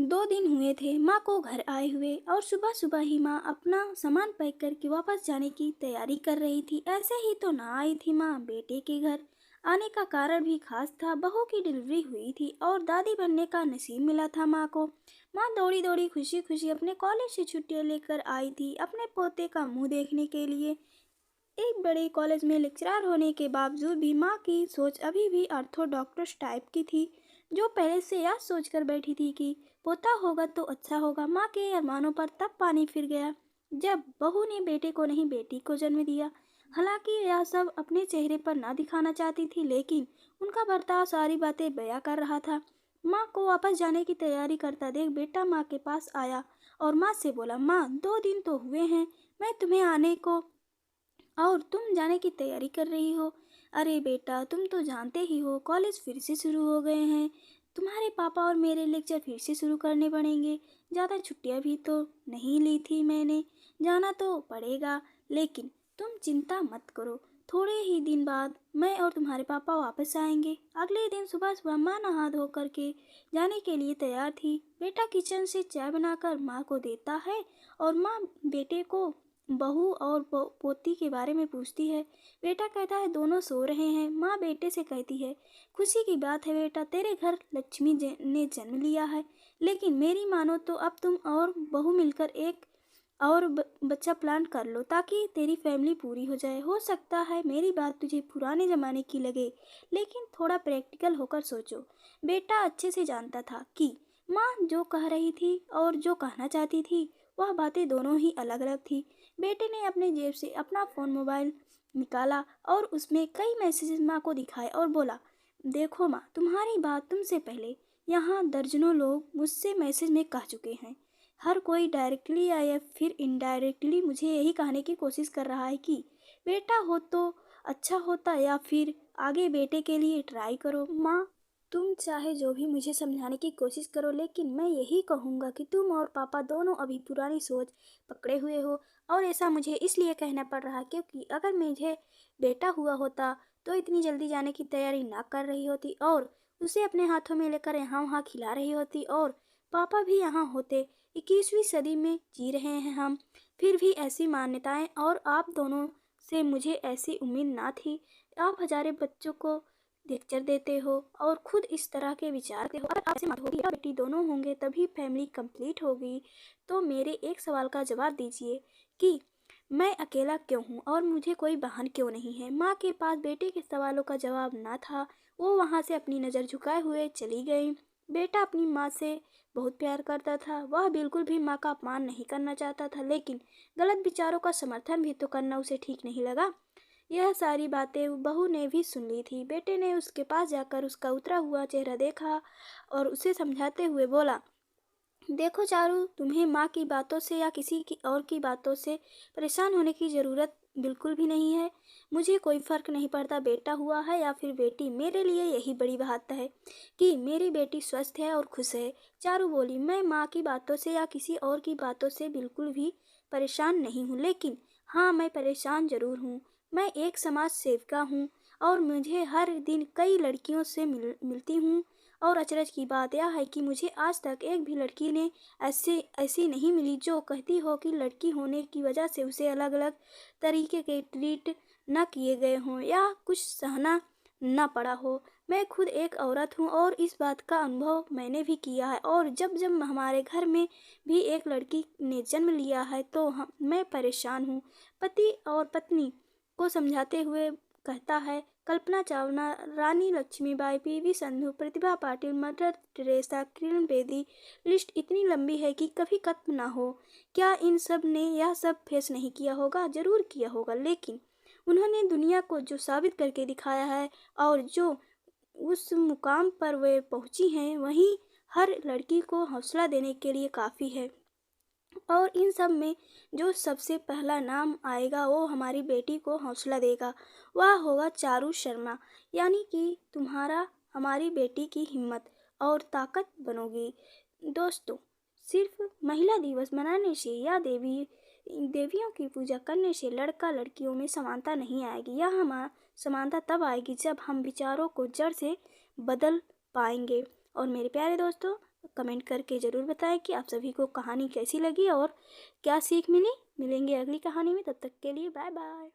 2 दिन हुए थे माँ को घर आए हुए और सुबह सुबह ही माँ अपना सामान पैक करके वापस जाने की तैयारी कर रही थी। ऐसे ही तो ना आई थी माँ बेटे के घर। आने का कारण भी खास था। बहू की डिलीवरी हुई थी और दादी बनने का नसीब मिला था माँ को। माँ दौड़ी दौड़ी खुशी खुशी अपने कॉलेज से छुट्टियाँ लेकर आई थी अपने पोते का मुंह देखने के लिए। एक बड़े कॉलेज में लेक्चरर होने के बावजूद भी माँ की सोच अभी भी ऑर्थोडॉक्स टाइप की थी, जो पहले से यह सोचकर बैठी थी कि पोता होगा तो अच्छा होगा। माँ के अरमानों पर तब पानी फिर गया जब बहू ने बेटे को नहीं बेटी को जन्म दिया। हालांकि यह सब अपने चेहरे पर ना दिखाना चाहती थी, लेकिन उनका बर्ताव सारी बातें बयां कर रहा था। माँ को वापस जाने की तैयारी करता देख बेटा माँ के पास आया और माँ से बोला, माँ 2 दिन तो हुए हैं मैं तुम्हें आने को और तुम जाने की तैयारी कर रही हो। अरे बेटा, तुम तो जानते ही हो कॉलेज फिर से शुरू हो गए हैं। तुम्हारे पापा और मेरे लेक्चर फिर से शुरू करने पड़ेंगे। ज़्यादा छुट्टियां भी तो नहीं ली थी मैंने। जाना तो पड़ेगा, लेकिन तुम चिंता मत करो। थोड़े ही दिन बाद मैं और तुम्हारे पापा वापस आएंगे। अगले दिन सुबह सुबह माँ नहा धो करके जाने के लिए तैयार थी। बेटा किचन से चाय बनाकर माँ को देता है और माँ बेटे को बहू और पोती के बारे में पूछती है। बेटा कहता है दोनों सो रहे हैं। माँ बेटे से कहती है, खुशी की बात है बेटा, तेरे घर लक्ष्मी ने जन्म लिया है। लेकिन मेरी मानो तो अब तुम और बहू मिलकर एक और बच्चा प्लान कर लो ताकि तेरी फैमिली पूरी हो जाए। हो सकता है मेरी बात तुझे पुराने ज़माने की लगे, लेकिन थोड़ा प्रैक्टिकल होकर सोचो। बेटा अच्छे से जानता था कि माँ जो कह रही थी और जो कहना चाहती थी वह बातें दोनों ही अलग अलग थी। बेटे ने अपने जेब से अपना फ़ोन मोबाइल निकाला और उसमें कई मैसेजेस माँ को दिखाए और बोला, देखो माँ, तुम्हारी बात तुमसे पहले यहाँ दर्जनों लोग मुझसे मैसेज में कह चुके हैं। हर कोई डायरेक्टली या फिर इनडायरेक्टली मुझे यही कहने की कोशिश कर रहा है कि बेटा हो तो अच्छा होता, या फिर आगे बेटे के लिए ट्राई करो। माँ, तुम चाहे जो भी मुझे समझाने की कोशिश करो, लेकिन मैं यही कहूँगा कि तुम और पापा दोनों अभी पुरानी सोच पकड़े हुए हो। और ऐसा मुझे इसलिए कहना पड़ रहा क्योंकि अगर मुझे बेटा हुआ होता तो इतनी जल्दी जाने की तैयारी ना कर रही होती और उसे अपने हाथों में लेकर यहाँ वहाँ खिला रही होती, और पापा भी यहाँ होते। 21वीं सदी में जी रहे हैं हम, फिर भी ऐसी मान्यताएं और आप दोनों से मुझे ऐसी उम्मीद ना थी। आप हजारे बच्चों को लेक्चर देते हो और खुद इस तरह के विचार करते हो। अगर आपसे मत होगी और बेटी दोनों होंगे तभी फैमिली कंप्लीट होगी। तो मेरे एक सवाल का जवाब दीजिए कि मैं अकेला क्यों हूँ और मुझे कोई बहन क्यों नहीं है। माँ के पास बेटे के सवालों का जवाब ना था। वो वहाँ से अपनी नज़र झुकाए हुए चली गई। बेटा अपनी माँ से बहुत प्यार करता था। वह बिल्कुल भी माँ का अपमान नहीं करना चाहता था, लेकिन गलत विचारों का समर्थन भी तो करना उसे ठीक नहीं लगा। यह सारी बातें बहू ने भी सुन ली थी। बेटे ने उसके पास जाकर उसका उतरा हुआ चेहरा देखा और उसे समझाते हुए बोला, देखो चारू, तुम्हें माँ की बातों से या किसी की और की बातों से परेशान होने की ज़रूरत बिल्कुल भी नहीं है। मुझे कोई फ़र्क नहीं पड़ता बेटा हुआ है या फिर बेटी। मेरे लिए यही बड़ी बात है कि मेरी बेटी स्वस्थ है और खुश है। चारू बोली, मैं माँ की बातों से या किसी और की बातों से बिल्कुल भी परेशान नहीं हूँ, लेकिन हाँ, मैं परेशान ज़रूर हूँ। मैं एक समाज सेविका हूँ और मुझे हर दिन कई लड़कियों से मिलती हूँ, और अचरज की बात यह है कि मुझे आज तक एक भी लड़की ने ऐसी नहीं मिली जो कहती हो कि लड़की होने की वजह से उसे अलग अलग तरीके के ट्रीट न किए गए हों या कुछ सहना न पड़ा हो। मैं खुद एक औरत हूँ और इस बात का अनुभव मैंने भी किया है, और जब जब हमारे घर में भी एक लड़की ने जन्म लिया है तो मैं परेशान हूँ। पति और पत्नी को समझाते हुए कहता है, कल्पना चावला, रानी Lakshmibai, PV Sandhu, Pratibha Patil, mother Teresa, Kiran Bedi, list इतनी लंबी है कि कभी खत्म ना हो। क्या इन सब ने यह सब फेस नहीं किया होगा? जरूर किया होगा, लेकिन उन्होंने दुनिया को जो साबित करके दिखाया है और जो उस मुकाम पर वे पहुंची हैं, वहीं हर लड़की को हौसला देने के लिए काफ़ी है। और इन सब में जो सबसे पहला नाम आएगा वो हमारी बेटी को हौसला देगा। वह होगा चारू शर्मा, यानी कि तुम्हारा हमारी बेटी की हिम्मत और ताकत बनोगी। दोस्तों, सिर्फ महिला दिवस मनाने से या देवियों की पूजा करने से लड़का लड़कियों में समानता नहीं आएगी। यह हमारा समानता तब आएगी जब हम विचारों को जड़ से बदल पाएंगे। और मेरे प्यारे दोस्तों, कमेंट करके ज़रूर बताएं कि आप सभी को कहानी कैसी लगी और क्या सीख मिली। मिलेंगे अगली कहानी में, तब तक के लिए बाय बाय।